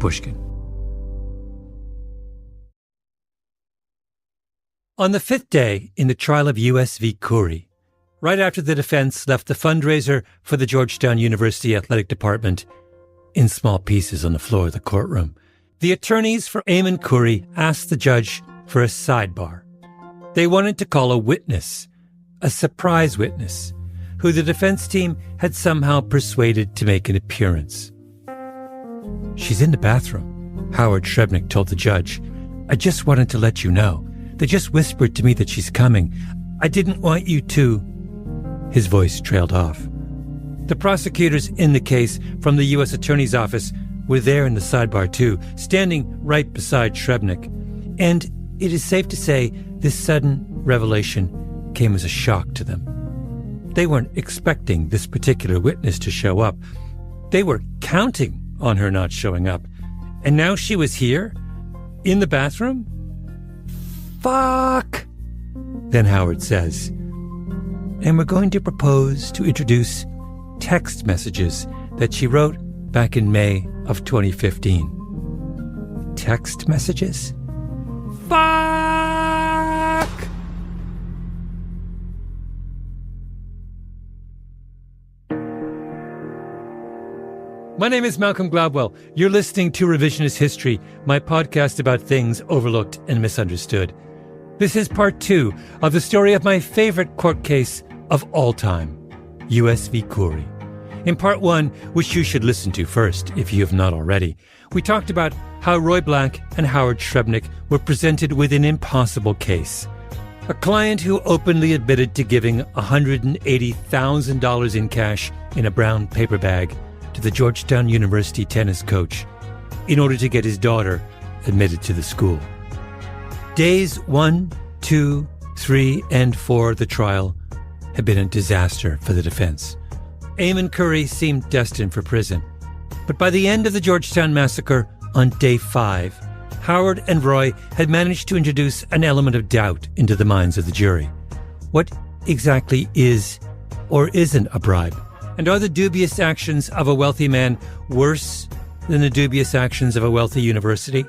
Pushkin. On the fifth day in the trial of U.S. v. Curry, right after the defense left the fundraiser for the Georgetown University Athletic Department in small pieces on the floor of the courtroom, the attorneys for Eamon Curry asked the judge for a sidebar. They wanted to call a witness, a surprise witness, who the defense team had somehow persuaded to make an appearance. "She's in the bathroom," Howard Shrebnick told the judge. "I just wanted to let you know. They just whispered to me that she's coming. I didn't want you to..." His voice trailed off. The prosecutors in the case from the U.S. Attorney's Office were there in the sidebar too, standing right beside Shrebnick. And it is safe to say this sudden revelation came as a shock to them. They weren't expecting this particular witness to show up. They were counting on her not showing up. And now she was here? In the bathroom? Fuck! Then Howard says, "And we're going to propose to introduce text messages that she wrote back in May of 2015. Text messages? Fuck! My name is Malcolm Gladwell. You're listening to Revisionist History, my podcast about things overlooked and misunderstood. This is part 2 of the story of my favorite court case of all time, U.S. v. Curry. In part 1, which you should listen to first if you have not already, we talked about how Roy Black and Howard Shrebnick were presented with an impossible case. A client who openly admitted to giving $180,000 in cash in a brown paper bag to the Georgetown University tennis coach in order to get his daughter admitted to the school. Days 1, 2, 3, and 4 of the trial had been a disaster for the defense. Eamon Curry seemed destined for prison. But by the end of the Georgetown massacre, on day 5, Howard and Roy had managed to introduce an element of doubt into the minds of the jury. What exactly is or isn't a bribe? And are the dubious actions of a wealthy man worse than the dubious actions of a wealthy university?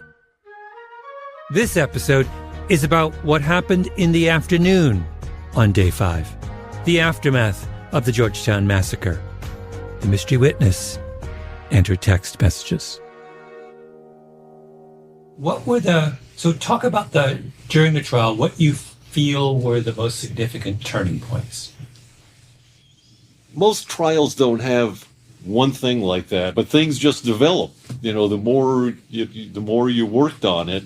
This episode is about what happened in the afternoon on day 5, the aftermath of the Georgetown massacre, the mystery witness, and her text messages. So talk about during the trial, what you feel were the most significant turning points. Most trials don't have one thing like that, but things just develop. The more you worked on it,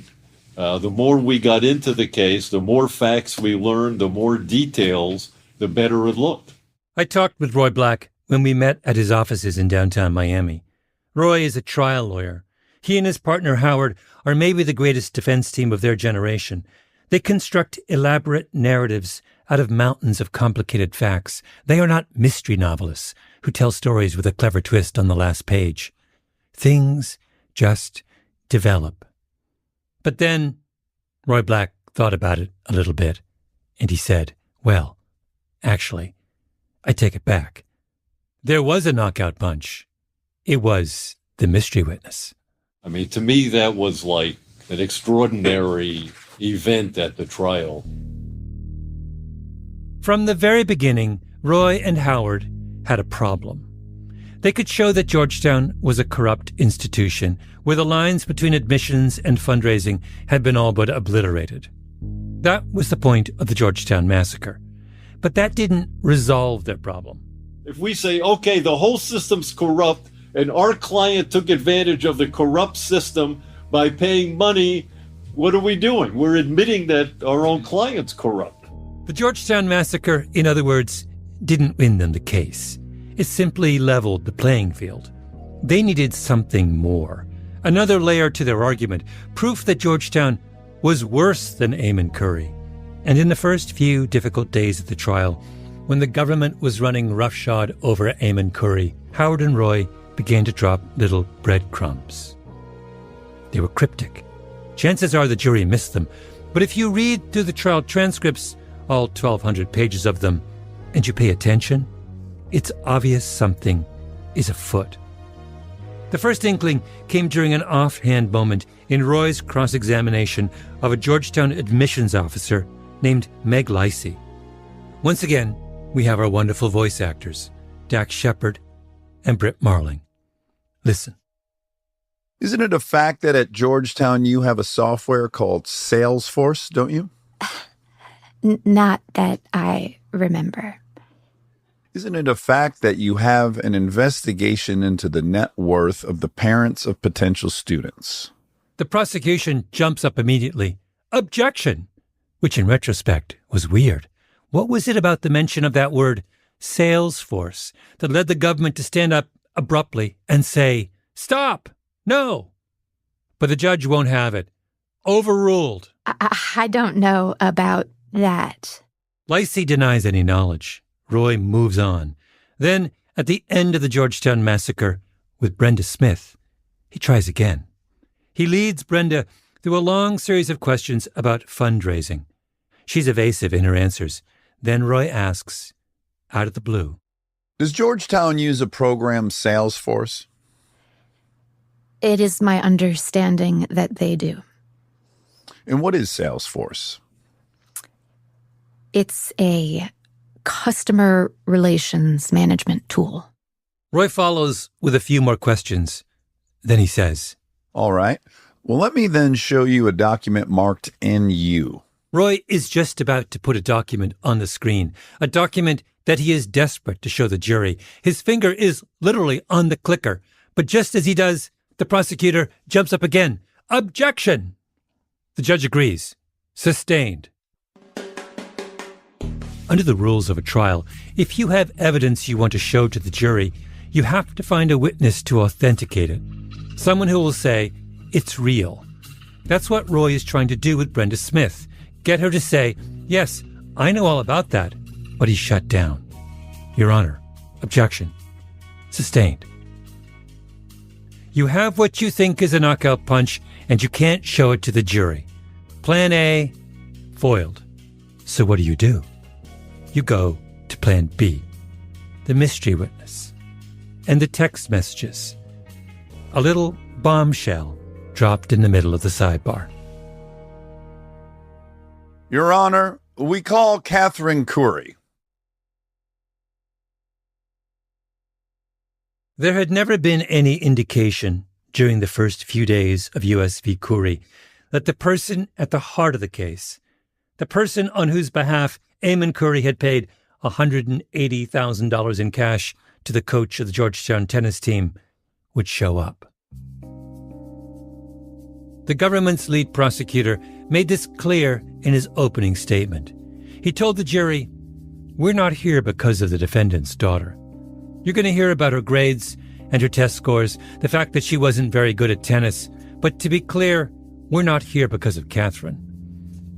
the more we got into the case, the more facts we learned, the more details, the better it looked. I talked with Roy Black when we met at his offices in downtown Miami. Roy is a trial lawyer. He and his partner Howard are maybe the greatest defense team of their generation. They construct elaborate narratives out of mountains of complicated facts. They are not mystery novelists who tell stories with a clever twist on the last page. Things just develop. But then Roy Black thought about it a little bit, and he said, "Well, actually, I take it back. There was a knockout punch. It was the mystery witness." I mean, to me, that was like an extraordinary event at the trial. From the very beginning, Roy and Howard had a problem. They could show that Georgetown was a corrupt institution where the lines between admissions and fundraising had been all but obliterated. That was the point of the Georgetown massacre. But that didn't resolve their problem. If we say, okay, the whole system's corrupt, and our client took advantage of the corrupt system by paying money, what are we doing? We're admitting that our own client's corrupt. The Georgetown massacre, in other words, didn't win them the case. It simply leveled the playing field. They needed something more, another layer to their argument, proof that Georgetown was worse than Eamon Curry. And in the first few difficult days of the trial, when the government was running roughshod over Eamon Curry, Howard and Roy began to drop little breadcrumbs. They were cryptic. Chances are the jury missed them, but if you read through the trial transcripts, all 1,200 pages of them, and you pay attention, it's obvious something is afoot. The first inkling came during an offhand moment in Roy's cross-examination of a Georgetown admissions officer named Meg Lacey. Once again, we have our wonderful voice actors, Dax Shepard and Britt Marling. Listen. Isn't it a fact that at Georgetown you have a software called Salesforce, don't you? Not that I remember. Isn't it a fact that you have an investigation into the net worth of the parents of potential students? The prosecution jumps up immediately. Objection! Which in retrospect was weird. What was it about the mention of that word, Salesforce, that led the government to stand up abruptly and say, "Stop! No!" But the judge won't have it. Overruled. I don't know about that. Lacey denies any knowledge. Roy moves on. Then, at the end of the Georgetown massacre, with Brenda Smith, he tries again. He leads Brenda through a long series of questions about fundraising. She's evasive in her answers. Then Roy asks, out of the blue, Does Georgetown use a program, Salesforce? It is my understanding that they do. And what is Salesforce? It's a customer relations management tool. Roy follows with a few more questions. Then he says, All right. Well, let me then show you a document marked NU. Roy is just about to put a document on the screen, a document that he is desperate to show the jury. His finger is literally on the clicker. But just as he does, the prosecutor jumps up again. Objection! The judge agrees. Sustained. Under the rules of a trial, if you have evidence you want to show to the jury, you have to find a witness to authenticate it. Someone who will say, it's real. That's what Roy is trying to do with Brenda Smith. Get her to say, yes, I know all about that, but he's shut down. Your Honor, objection. Sustained. You have what you think is a knockout punch, and you can't show it to the jury. Plan A, foiled. So what do? You go to Plan B, the mystery witness, and the text messages. A little bombshell dropped in the middle of the sidebar. Your Honor, we call Catherine Curry. There had never been any indication during the first few days of U.S. v. Curry that the person at the heart of the case, the person on whose behalf Eamon Curry had paid $180,000 in cash to the coach of the Georgetown tennis team, would show up. The government's lead prosecutor made this clear in his opening statement. He told the jury, "We're not here because of the defendant's daughter. You're going to hear about her grades and her test scores, the fact that she wasn't very good at tennis. But to be clear, we're not here because of Catherine.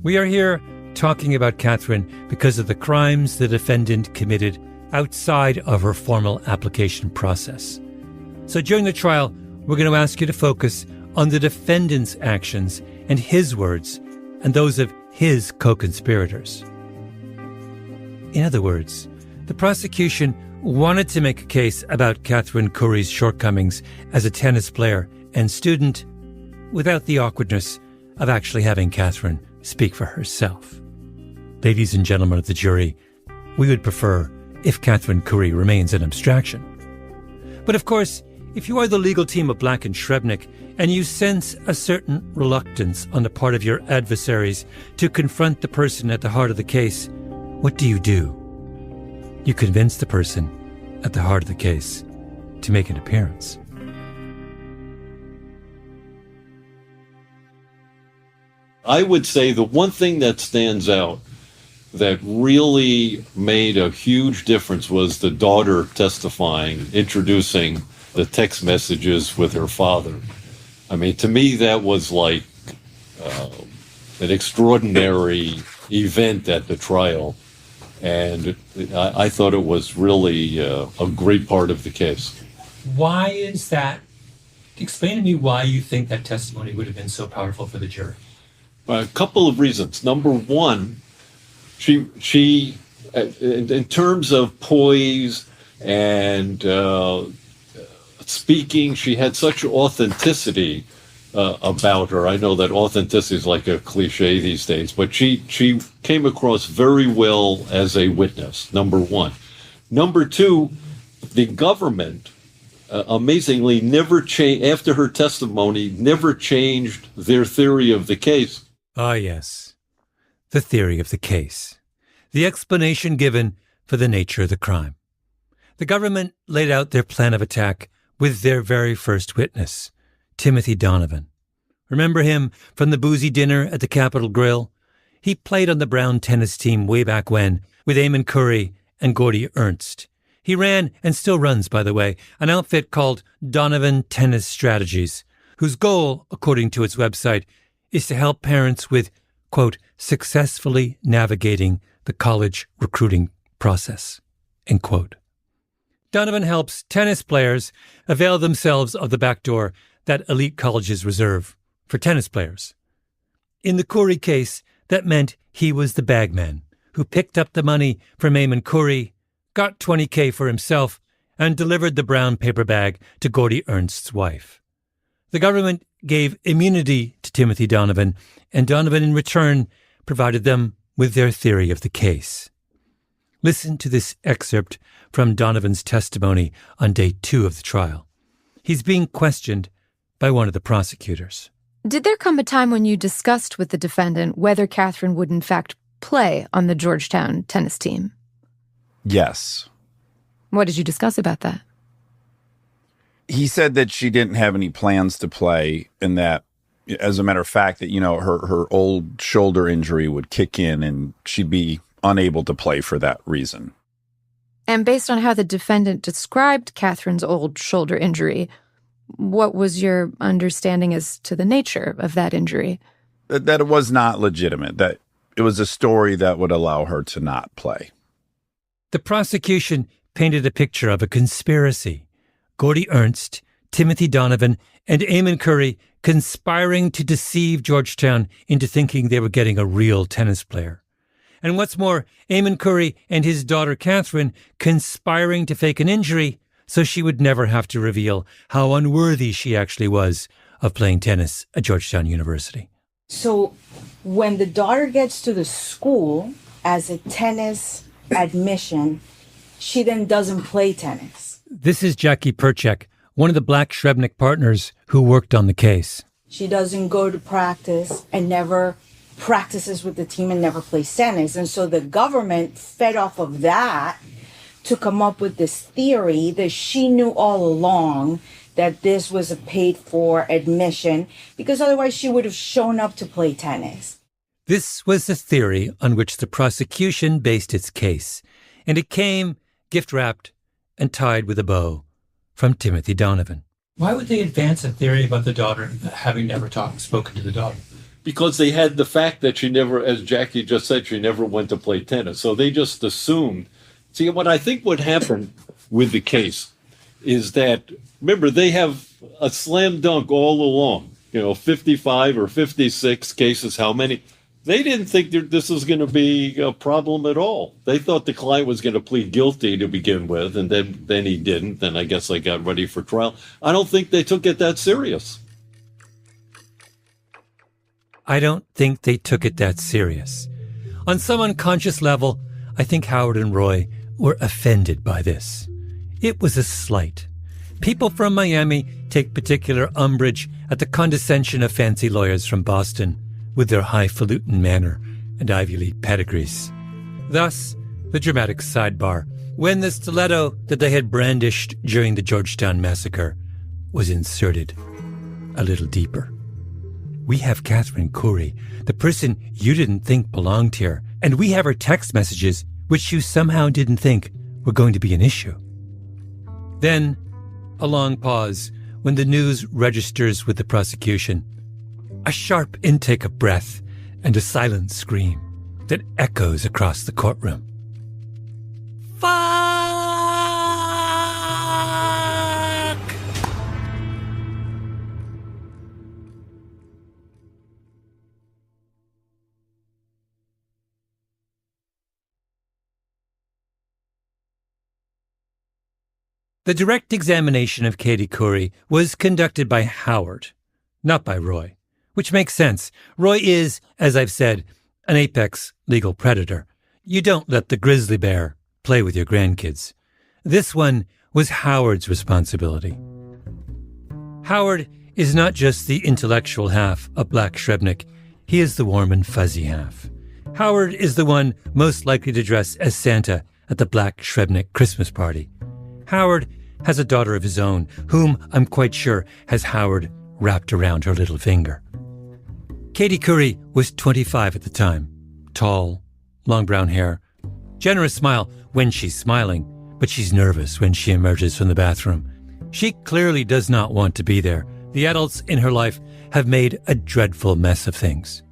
We are here talking about Catherine because of the crimes the defendant committed outside of her formal application process. So during the trial, we're going to ask you to focus on the defendant's actions and his words and those of his co-conspirators." In other words, the prosecution wanted to make a case about Catherine Curry's shortcomings as a tennis player and student without the awkwardness of actually having Catherine speak for herself. Ladies and gentlemen of the jury, we would prefer if Catherine Curry remains an abstraction. But of course, if you are the legal team of Black and Shrebnick and you sense a certain reluctance on the part of your adversaries to confront the person at the heart of the case, what do? You convince the person at the heart of the case to make an appearance. I would say the one thing that stands out that really made a huge difference was the daughter testifying, introducing the text messages with her father. I mean, to me, that was like an extraordinary event at the trial. And I thought it was really a great part of the case. Why is that? Explain to me why you think that testimony would have been so powerful for the jury. A couple of reasons. Number one, she in terms of poise and speaking. She had such authenticity about her. I know that authenticity is like a cliche these days, but she came across very well as a witness, number one. Number two, the government, amazingly, never changed, after her testimony, never changed their theory of the case. Ah, yes. The theory of the case. The explanation given for the nature of the crime. The government laid out their plan of attack with their very first witness, Timothy Donovan. Remember him from the boozy dinner at the Capitol Grill? He played on the Brown tennis team way back when with Eamon Curry and Gordy Ernst. He ran, and still runs, by the way, an outfit called Donovan Tennis Strategies, whose goal, according to its website, is to help parents with, quote, successfully navigating the college recruiting process, end quote. Donovan helps tennis players avail themselves of the back door that elite colleges reserve for tennis players. In the Curry case, that meant he was the bagman who picked up the money from Eamon Curry, got $20K for himself, and delivered the brown paper bag to Gordy Ernst's wife. The government gave immunity to Timothy Donovan, and Donovan in return provided them with their theory of the case. Listen to this excerpt from Donovan's testimony on day 2 of the trial. He's being questioned by one of the prosecutors. Did there come a time when you discussed with the defendant whether Catherine would in fact play on the Georgetown tennis team? Yes. What did you discuss about that? He said that she didn't have any plans to play, and that, as a matter of fact, that, her old shoulder injury would kick in and she'd be unable to play for that reason. And based on how the defendant described Catherine's old shoulder injury, what was your understanding as to the nature of that injury? That it was not legitimate, that it was a story that would allow her to not play. The prosecution painted a picture of a conspiracy. Gordy Ernst, Timothy Donovan, and Eamon Curry conspiring to deceive Georgetown into thinking they were getting a real tennis player. And what's more, Eamon Curry and his daughter Catherine conspiring to fake an injury so she would never have to reveal how unworthy she actually was of playing tennis at Georgetown University. So when the daughter gets to the school as a tennis admission, she then doesn't play tennis. This is Jackie Perchek, one of the Black Shrebnick partners who worked on the case. She doesn't go to practice and never practices with the team and never plays tennis. And so the government fed off of that to come up with this theory that she knew all along that this was a paid-for admission, because otherwise she would have shown up to play tennis. This was the theory on which the prosecution based its case, and it came gift-wrapped and tied with a bow from Timothy Donovan. Why would they advance a theory about the daughter having never spoken to the daughter? Because they had the fact that she never, as Jackie just said, she never went to play tennis. So they just assumed. See, what I think would happen with the case is that, remember, they have a slam dunk all along, 55 or 56 cases, how many? They didn't think that this was going to be a problem at all. They thought the client was going to plead guilty to begin with, and then he didn't. Then I guess they got ready for trial. I don't think they took it that serious. I don't think they took it that serious. On some unconscious level, I think Howard and Roy were offended by this. It was a slight. People from Miami take particular umbrage at the condescension of fancy lawyers from Boston with their highfalutin manner and Ivy League pedigrees. Thus, the dramatic sidebar, when the stiletto that they had brandished during the Georgetown massacre was inserted a little deeper. We have Catherine Curry, the person you didn't think belonged here, and we have her text messages, which you somehow didn't think were going to be an issue. Then, a long pause when the news registers with the prosecution, a sharp intake of breath, and a silent scream that echoes across the courtroom. Fuck! The direct examination of Katie Curry was conducted by Howard, not by Roy, which makes sense. Roy is, as I've said, an apex legal predator. You don't let the grizzly bear play with your grandkids. This one was Howard's responsibility. Howard is not just the intellectual half of Black Shrebnik. He is the warm and fuzzy half. Howard is the one most likely to dress as Santa at the Black Shrebnik Christmas party. Howard has a daughter of his own, whom I'm quite sure has Howard wrapped around her little finger. Katie Curry was 25 at the time. Tall, long brown hair, generous smile when she's smiling, but she's nervous when she emerges from the bathroom. She clearly does not want to be there. The adults in her life have made a dreadful mess of things.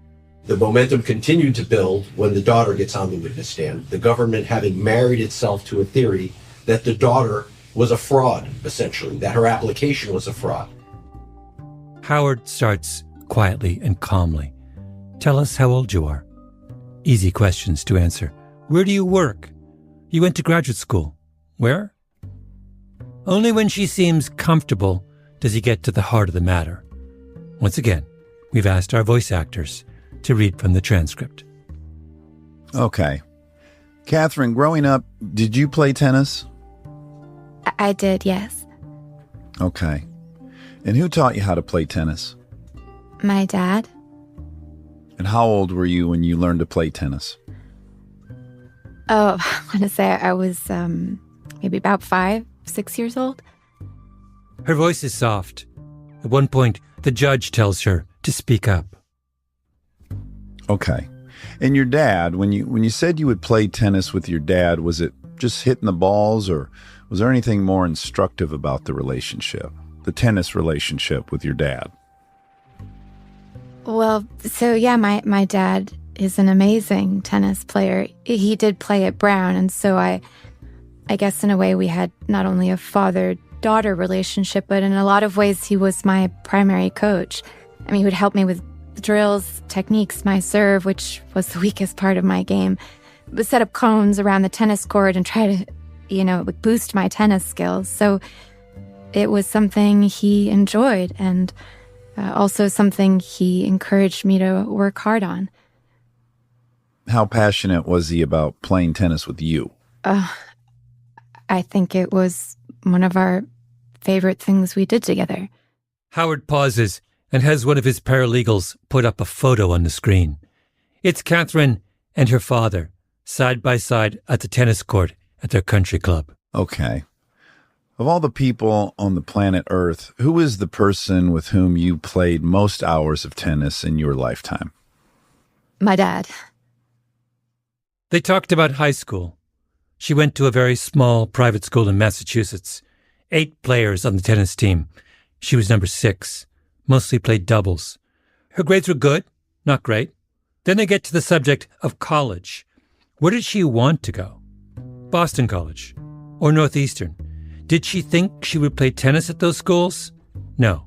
The momentum continued to build when the daughter gets on the witness stand, the government having married itself to a theory that the daughter was a fraud, essentially, that her application was a fraud. Howard starts quietly and calmly. Tell us how old you are. Easy questions to answer. Where do you work? You went to graduate school. Where? Only when she seems comfortable does he get to the heart of the matter. Once again, we've asked our voice actors to read from the transcript. Okay. Catherine, growing up, did you play tennis? I did, yes. Okay. And who taught you how to play tennis? My dad. And how old were you when you learned to play tennis? Oh, I want to say I was maybe about 5, 6 years old. Her voice is soft. At one point, the judge tells her to speak up. Okay. And your dad, when you said you would play tennis with your dad, was it just hitting the balls, or was there anything more instructive about the relationship, the tennis relationship with your dad? Well, so yeah, my dad is an amazing tennis player. He did play at Brown, and so I guess in a way we had not only a father-daughter relationship, but in a lot of ways he was my primary coach. I mean, he would help me with drills, techniques, my serve, which was the weakest part of my game, but set up cones around the tennis court and try to, boost my tennis skills. So it was something he enjoyed, and also something he encouraged me to work hard on. How passionate was he about playing tennis with you? I think it was one of our favorite things we did together. Howard pauses and has one of his paralegals put up a photo on the screen. It's Catherine and her father, side by side at the tennis court at their country club. Okay. Of all the people on the planet Earth, who is the person with whom you played most hours of tennis in your lifetime? My dad. They talked about high school. She went to a very small private school in Massachusetts. 8 players on the tennis team. She was number 6. Mostly played doubles. Her grades were good, not great. Then they get to the subject of college. Where did she want to go? Boston College or Northeastern? Did she think she would play tennis at those schools? No.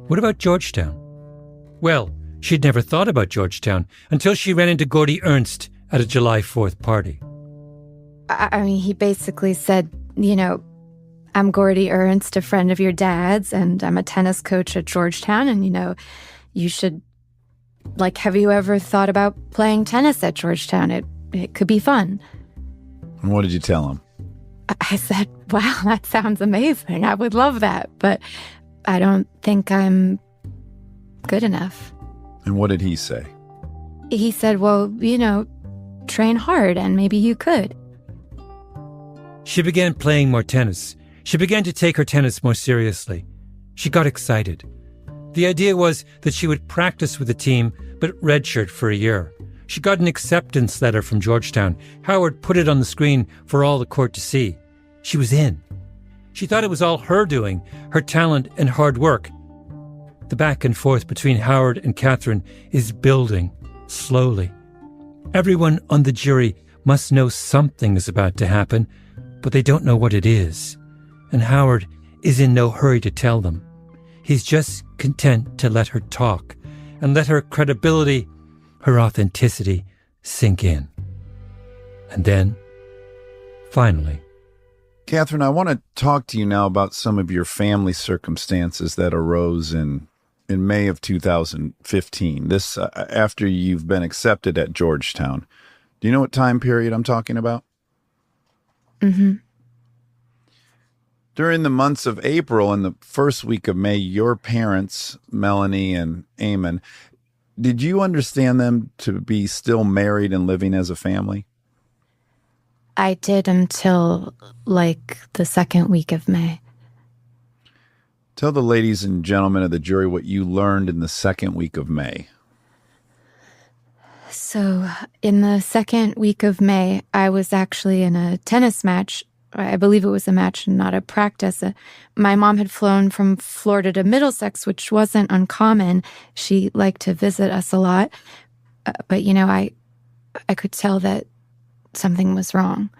What about Georgetown? Well, she'd never thought about Georgetown until she ran into Gordy Ernst at a July 4th party. I mean, he basically said, I'm Gordy Ernst, a friend of your dad's, and I'm a tennis coach at Georgetown, and, you should, have you ever thought about playing tennis at Georgetown? It could be fun. And what did you tell him? I said, wow, that sounds amazing. I would love that, but I don't think I'm good enough. And what did he say? He said, well, train hard and maybe you could. She began playing more tennis. She began to take her tennis more seriously. She got excited. The idea was that she would practice with the team, but redshirt for a year. She got an acceptance letter from Georgetown. Howard put it on the screen for all the court to see. She was in. She thought it was all her doing, her talent and hard work. The back and forth between Howard and Catherine is building, slowly. Everyone on the jury must know something is about to happen, but they don't know what it is. And Howard is in no hurry to tell them. He's just content to let her talk and let her credibility, her authenticity, sink in. And then, finally, Catherine, I want to talk to you now about some of your family circumstances that arose in May of 2015. This after you've been accepted at Georgetown. Do you know what time period I'm talking about? Mm-hmm. During the months of April and the first week of May, your parents, Melanie and Eamon, did you understand them to be still married and living as a family? I did until, the second week of May. Tell the ladies and gentlemen of the jury what you learned in the second week of May. So, in the second week of May, I was actually in a tennis match. I believe it was a match and not a practice. My mom had flown from Florida to Middlesex, which wasn't uncommon. She liked to visit us a lot. But, I could tell that something was wrong.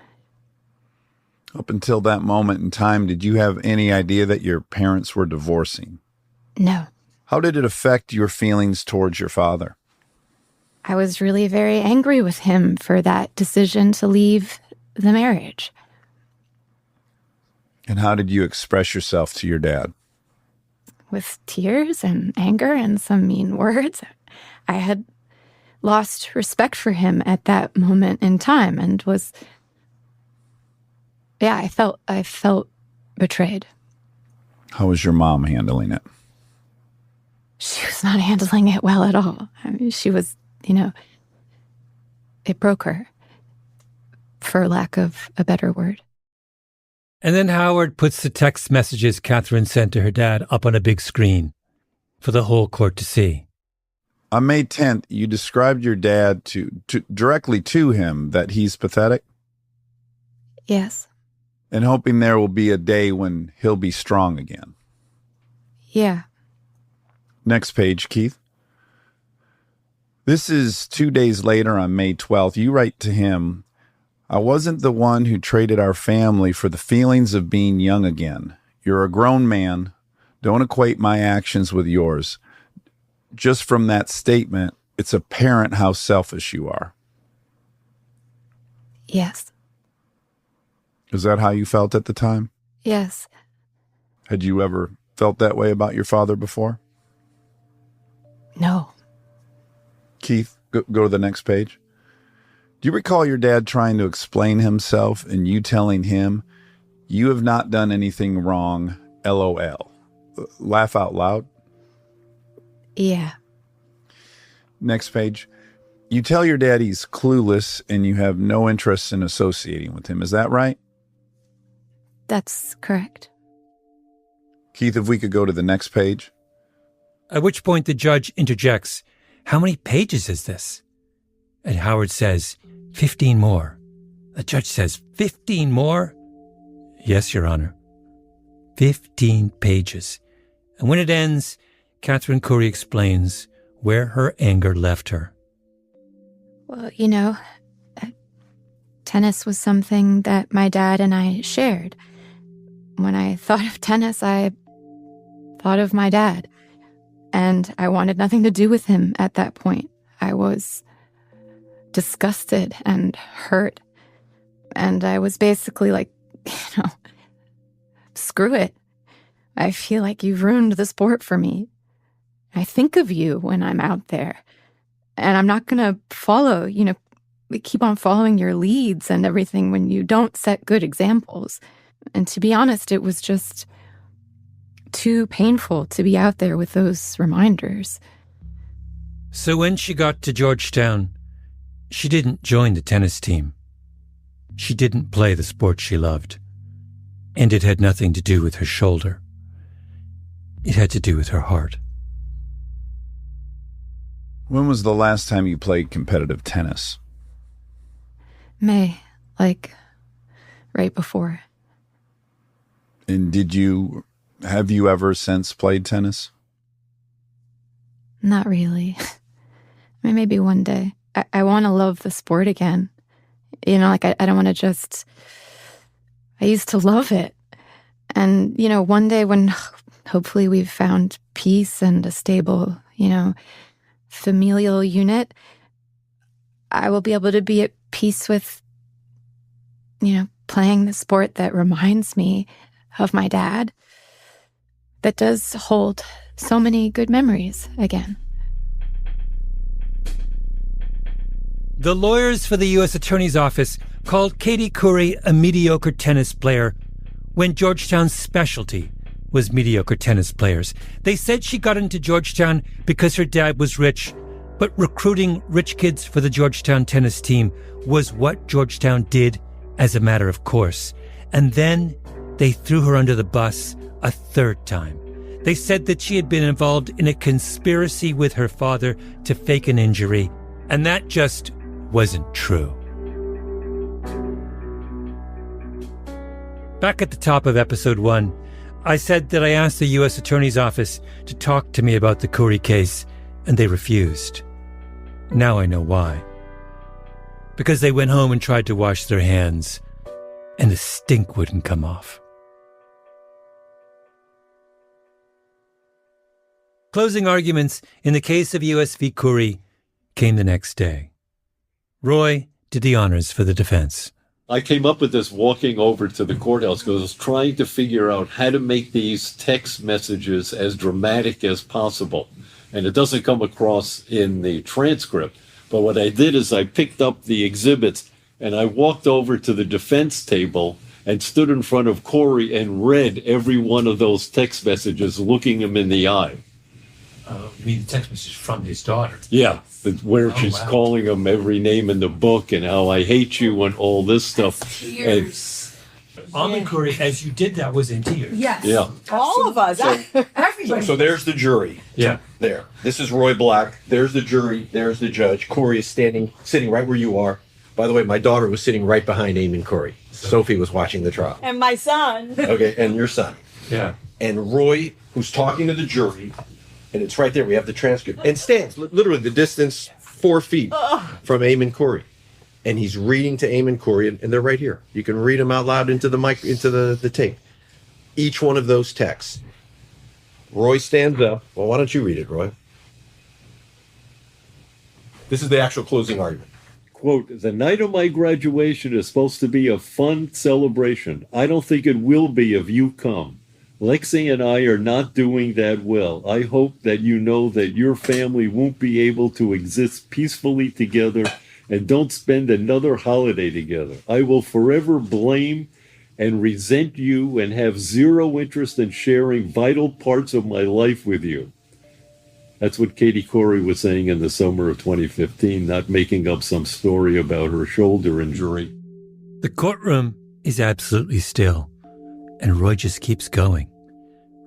Up until that moment in time, did you have any idea that your parents were divorcing? No. How did it affect your feelings towards your father? I was really very angry with him for that decision to leave the marriage. And how did you express yourself to your dad? With tears and anger and some mean words. I had lost respect for him at that moment in time and was, I felt betrayed. How was your mom handling it? She was not handling it well at all. I mean, she was, it broke her, for lack of a better word. And then Howard puts the text messages Catherine sent to her dad up on a big screen for the whole court to see. On May 10th, you described your dad to directly to him that he's pathetic? Yes. And hoping there will be a day when he'll be strong again. Yeah. Next page, Keith. This is 2 days later on May 12th. You write to him, I wasn't the one who traded our family for the feelings of being young again. You're a grown man. Don't equate my actions with yours. Just from that statement, it's apparent how selfish you are. Yes. Is that how you felt at the time? Yes. Had you ever felt that way about your father before? No. Keith, go to the next page. Do you recall your dad trying to explain himself and you telling him, you have not done anything wrong, LOL? Laugh out loud? Yeah. Next page. You tell your dad he's clueless and you have no interest in associating with him. Is that right? That's correct. Keith, if we could go to the next page. At which point the judge interjects, how many pages is this? And Howard says, 15 more. The judge says, 15 more? Yes, Your Honor. 15 pages. And when it ends, Catherine Curry explains where her anger left her. Well, tennis was something that my dad and I shared. When I thought of tennis, I thought of my dad. And I wanted nothing to do with him at that point. I was disgusted and hurt. And I was basically like, screw it. I feel like you've ruined the sport for me. I think of you when I'm out there. And I'm not going to follow, keep on following your leads and everything when you don't set good examples. And to be honest, it was just too painful to be out there with those reminders. So when she got to Georgetown, she didn't join the tennis team. She didn't play the sport she loved. And it had nothing to do with her shoulder. It had to do with her heart. When was the last time you played competitive tennis? May, right before. And have you ever since played tennis? Not really. Maybe one day. I want to love the sport again. I don't want to just... I used to love it. And, one day when hopefully we've found peace and a stable, familial unit, I will be able to be at peace with, playing the sport that reminds me of my dad, that does hold so many good memories again. The lawyers for the U.S. Attorney's Office called Katie Curry a mediocre tennis player when Georgetown's specialty was mediocre tennis players. They said she got into Georgetown because her dad was rich, but recruiting rich kids for the Georgetown tennis team was what Georgetown did as a matter of course. And then they threw her under the bus a third time. They said that she had been involved in a conspiracy with her father to fake an injury, and that just wasn't true. Back at the top of episode 1, I said that I asked the U.S. Attorney's Office to talk to me about the Curry case, and they refused. Now I know why. Because they went home and tried to wash their hands, and the stink wouldn't come off. Closing arguments in the case of U.S. v. Curry came the next day. Roy did the honors for the defense. I came up with this walking over to the courthouse because I was trying to figure out how to make these text messages as dramatic as possible. And it doesn't come across in the transcript. But what I did is I picked up the exhibits and I walked over to the defense table and stood in front of Corey and read every one of those text messages, looking him in the eye. You mean the text message from his daughter? Yeah, where she's calling him every name in the book and how I hate you and all this stuff. Tears. Almond Curry, as you did that, was in tears. Yes. Yeah. All of us. Everybody. So there's the jury. Yeah. There. This is Roy Black. There's the jury. There's the judge. Corey is sitting right where you are. By the way, my daughter was sitting right behind Eamon Curry. Sophie was watching the trial. And my son. Okay, and your son. Yeah. And Roy, who's talking to the jury, and it's right there. We have the transcript. And stands literally the distance 4 feet from Eamon Curry. And he's reading to Eamon Curry, and they're right here. You can read them out loud into the mic, into the tape. Each one of those texts. Roy stands up. Well, why don't you read it, Roy? This is the actual closing argument. Quote, the night of my graduation is supposed to be a fun celebration. I don't think it will be if you come. Lexi and I are not doing that well. I hope that you know that your family won't be able to exist peacefully together and don't spend another holiday together. I will forever blame and resent you and have zero interest in sharing vital parts of my life with you. That's what Katie Curry was saying in the summer of 2015, not making up some story about her shoulder injury. The courtroom is absolutely still, and Roy just keeps going,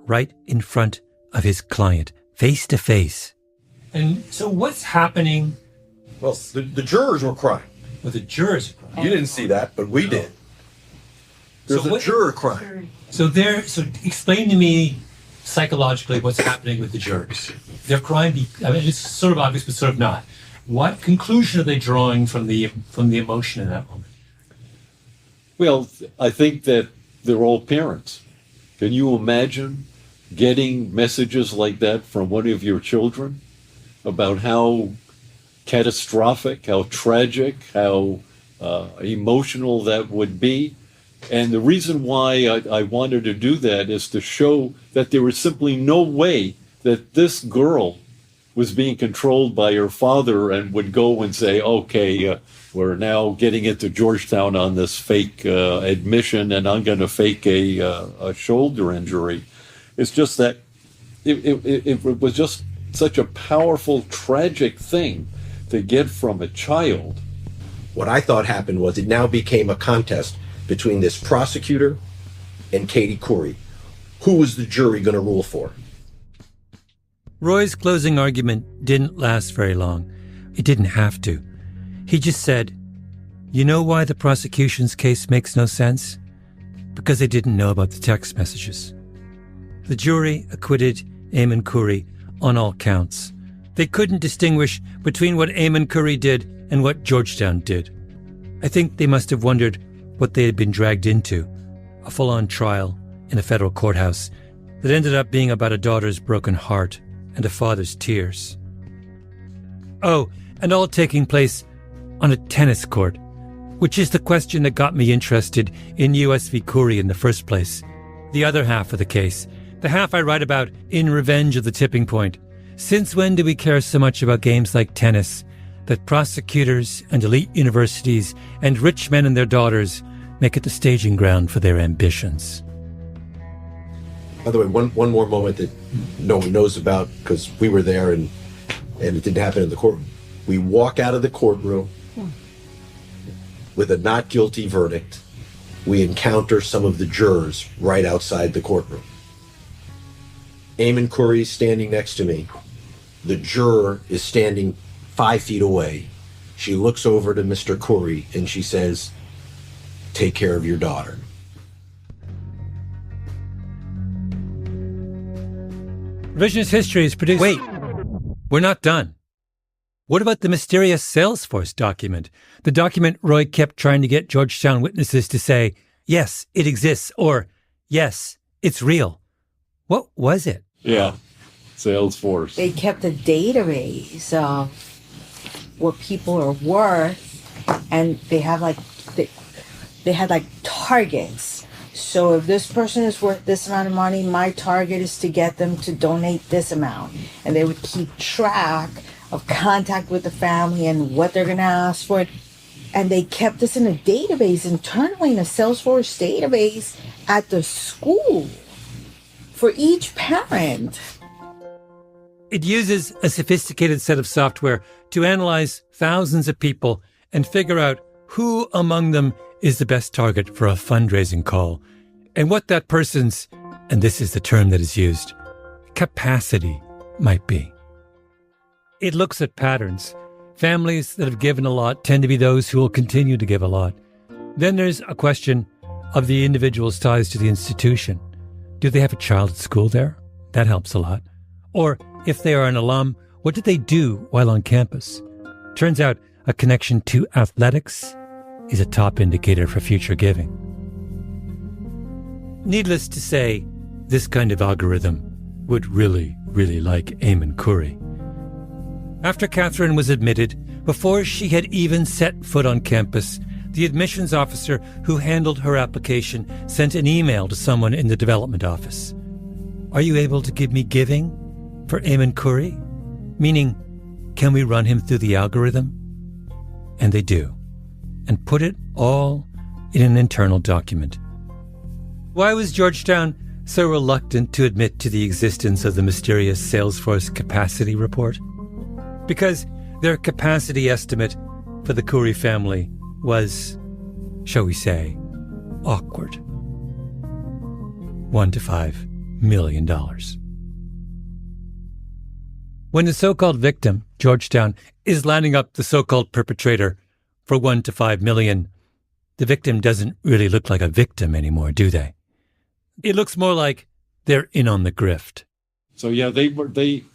right in front of his client, face to face. And so what's happening? Well, the jurors were crying. Well, the jurors are crying. You didn't see that, but we did. There's a juror crying. So explain to me psychologically what's happening with the jurors. They're crying. I mean, it's sort of obvious, but sort of not. What conclusion are they drawing from the emotion in that moment? Well, I think that they're all parents. Can you imagine getting messages like that from one of your children about how catastrophic, how tragic, how emotional that would be? And the reason why I wanted to do that is to show that there was simply no way that this girl was being controlled by her father and would go and say, okay, we're now getting into Georgetown on this fake admission and I'm going to fake a shoulder injury. It's just that it was just such a powerful, tragic thing to get from a child. What I thought happened was it now became a contest between this prosecutor and Katie Curry. Who was the jury going to rule for? Roy's closing argument didn't last very long. It didn't have to. He just said, you know why the prosecution's case makes no sense? Because they didn't know about the text messages. The jury acquitted Eamon Curry on all counts. They couldn't distinguish between what Eamon Curry did and what Georgetown did. I think they must have wondered what they had been dragged into, a full-on trial in a federal courthouse that ended up being about a daughter's broken heart and a father's tears. Oh, and all taking place on a tennis court, which is the question that got me interested in U.S. v. Curry in the first place. The other half of the case, the half I write about in Revenge of the Tipping Point. Since when do we care so much about games like tennis that prosecutors and elite universities and rich men and their daughters make it the staging ground for their ambitions? By the way, one more moment that no one knows about because we were there and it didn't happen in the courtroom. We walk out of the courtroom with a not guilty verdict. We encounter some of the jurors right outside the courtroom. Eamon Curry's standing next to me. The juror is standing 5 feet away. She looks over to Mr. Curry and she says, "Take care of your daughter." Revisionist History is produced... Wait, we're not done. What about the mysterious Salesforce document? The document Roy kept trying to get Georgetown witnesses to say, yes, it exists, or yes, it's real. What was it? Yeah, Salesforce. They kept a database of what people are worth, and they had like targets. So if this person is worth this amount of money, my target is to get them to donate this amount. And they would keep track of contact with the family and what they're going to ask for. And they kept this in a database, internally in a Salesforce database at the school for each parent. It uses a sophisticated set of software to analyze thousands of people and figure out who among them is the best target for a fundraising call, and what that person's, and this is the term that is used, capacity might be. It looks at patterns. Families that have given a lot tend to be those who will continue to give a lot. Then there's a question of the individual's ties to the institution. Do they have a child at school there? That helps a lot. Or if they are an alum, what did they do while on campus? Turns out a connection to athletics is a top indicator for future giving. Needless to say, this kind of algorithm would really like Eamon Curry. After Catherine was admitted, before she had even set foot on campus, the admissions officer who handled her application sent an email to someone in the development office. Are you able to give me giving for Eamon Curry? Meaning, can we run him through the algorithm? And they do, and put it all in an internal document. Why was Georgetown so reluctant to admit to the existence of the mysterious Salesforce capacity report? Because their capacity estimate for the Curry family was, shall we say, awkward. $1 to $5 million. When the so-called victim, Georgetown, is lining up the so-called perpetrator for $1 to $5 million, the victim doesn't really look like a victim anymore, do they? It looks more like they're in on the grift. So yeah,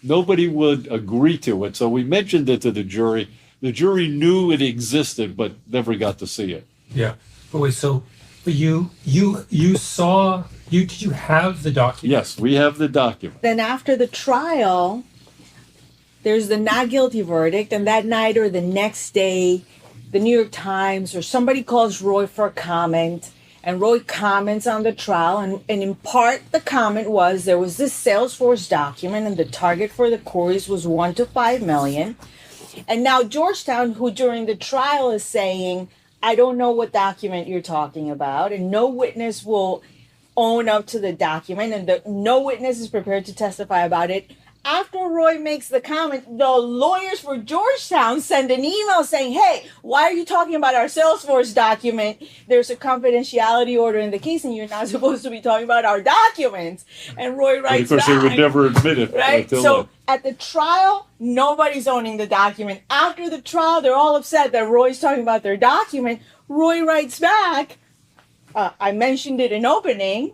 nobody would agree to it. So we mentioned it to the jury. The jury knew it existed, but never got to see it. Yeah. But wait, so for you did you have the document? Yes, we have the document. Then after the trial, there's the not guilty verdict, and that night or the next day, the New York Times or somebody calls Roy for a comment, and Roy comments on the trial, and in part the comment was there was this Salesforce document and the target for the Currys was $1 to $5 million. And now Georgetown, who during the trial is saying, I don't know what document you're talking about, and no witness will own up to the document, and no witness is prepared to testify about it. After Roy makes the comment, the lawyers for Georgetown send an email saying, hey, why are you talking about our Salesforce document? There's a confidentiality order in the case, and you're not supposed to be talking about our documents. And Roy writes back. Because they would never admit it. Right? So at the trial, nobody's owning the document. After the trial, they're all upset that Roy's talking about their document. Roy writes back, I mentioned it in opening,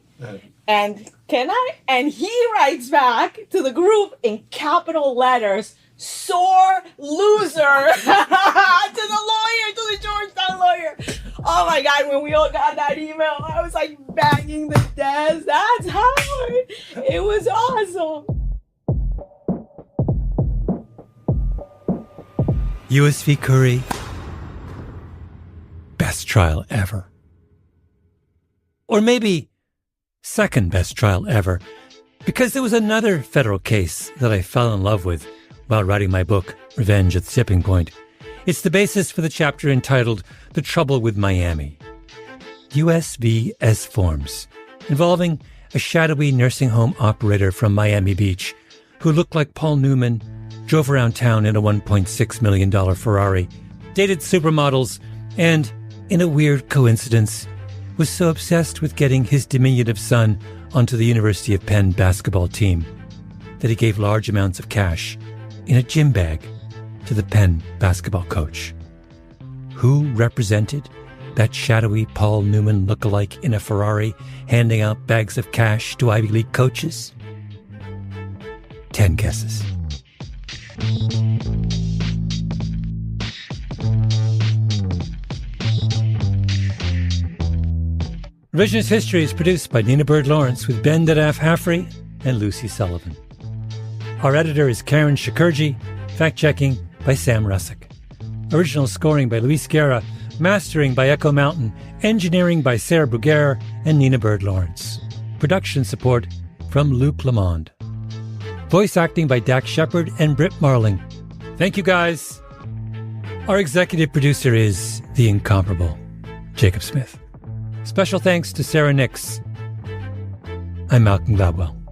and can I? And he writes back to the group in capital letters, sore loser, to the Georgetown lawyer. Oh my God, when we all got that email, I was like banging the desk. That's Howard. It was awesome. U.S. v. Curry. best trial ever. Or maybe second best trial ever, because there was another federal case that I fell in love with while writing my book, Revenge at the Tipping Point. It's the basis for the chapter entitled The Trouble with Miami. U.S. v. S. Forms, involving a shadowy nursing home operator from Miami Beach who looked like Paul Newman, drove around town in a $1.6 million Ferrari, dated supermodels, and, in a weird coincidence, was so obsessed with getting his diminutive son onto the University of Penn basketball team that he gave large amounts of cash in a gym bag to the Penn basketball coach. Who represented that shadowy Paul Newman lookalike in a Ferrari handing out bags of cash to Ivy League coaches? 10 guesses. Revisionist History is produced by Nina Bird Lawrence with Ben Dadaf Haffrey and Lucy Sullivan. Our editor is Karen Shakurji, fact-checking by Sam Russick. Original scoring by Luis Guerra, mastering by Echo Mountain, engineering by Sarah Bruguera and Nina Bird Lawrence. Production support from Luke Lamond. Voice acting by Dax Shepard and Britt Marling. Thank you, guys. Our executive producer is the incomparable Jacob Smith. Special thanks to Sarah Nix. I'm Malcolm Gladwell.